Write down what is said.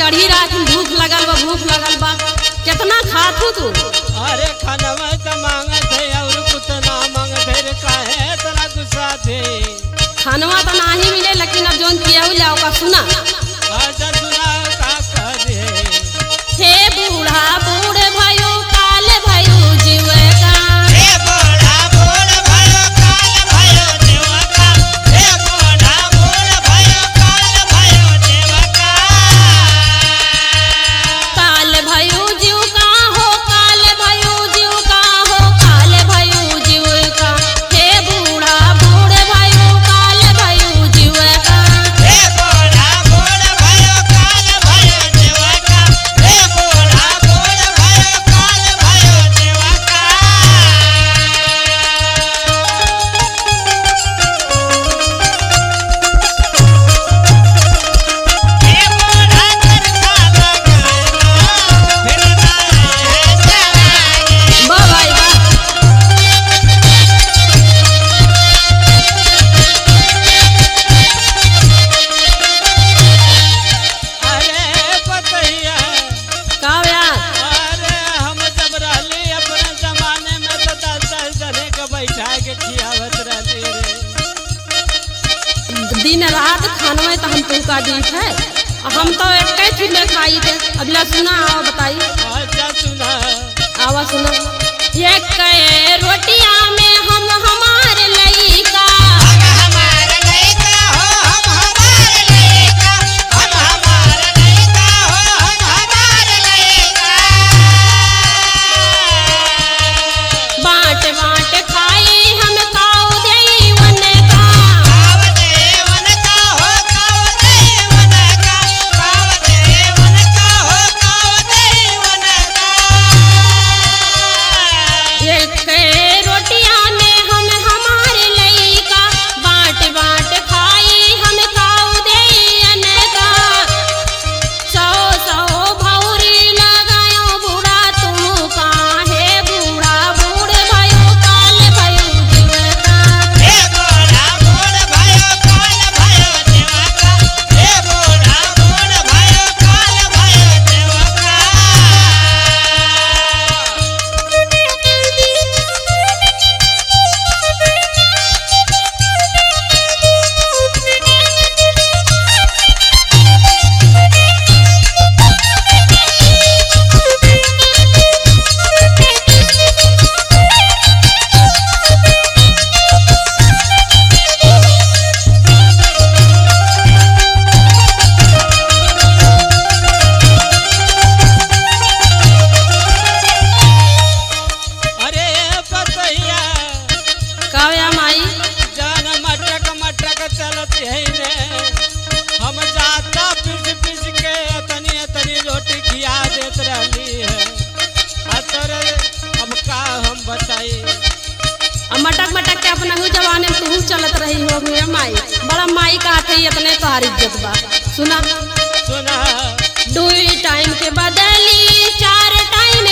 चढ़ी रात में भूख लगल बा कितना खातू तू। अरे खानवा तो मांगत है और कुछ ना मांगत है रे, काहे इतना गुस्सा थे। खानवा तो नहीं मिले लेकिन अब जोन किया ले का सुना। अच्छा सुना का कह दे। हे बूढ़ा बूढ़ भयो काल भयो जीव का, हे बूढ़ा बूढ़ भयो काल भयो जीव का, हे बूढ़ा बूढ़ भयो काल भयो जीव का। काल भयो जीव का हो, काल भयो जीव का हो, काल भयो जीव का। हे बूढ़ा बूढ़ भयो काल भयो जीव का, हे बूढ़ा बूढ़ भयो काल भयो जीव का, हे बूढ़ा बूढ़ भयो काल भयो जीव का। हे बूढ़ा करता लगाना फिर ना चलाए। वाह भाई वाह। अरे पतैया, का यार अरे हम जब रहली अपने जमाने में तो 10 जने के बैठा के खियावत रहली रे। दिन रात खानवा तो हम तुमका दी है, हम तो एक चीज में खाई थे। अगला सुना आओ बताई। अच्छा सुना। आवा सुना। ये कहे रोटिया में हम हमार लइका, हम हमार लइका हो, हम हमार लइका, हम हमार लइका हो, हम हमार लइका। बाँट बाँट खाई हम काऊ देवन का, काव देवन का हो, काव देवन का, काव देवन का हो, काव देवन का। ये कहे रोटिया में हम हमार लइका, बाँट बाँट खाई हम काऊ देवन का। सौ सौ भौरी लगायो बूढ़ा तुम काहे, बूढ़ा बूढ़ भयो काल भयो जीव का। हे बूढ़ा बूढ़ भयो काल भयो जीव का, हे बूढ़ा बूढ़ भयो काल भयो जीव का। अरे पतैया, काव्या माई जान मटक मटक चलत है ने, हम जाता पिस पिस के अतनी अतनी रोटी खिया देत रहली है। अतर अब का हम बताई। अब मटक मटक के अपना हु जवाने में तू चलत रही हो मेरे माई, बड़ा माई का थे इतने तोहार इज्जत बा। सुना। सुना। 2 टाइम के बदली 4 टाइम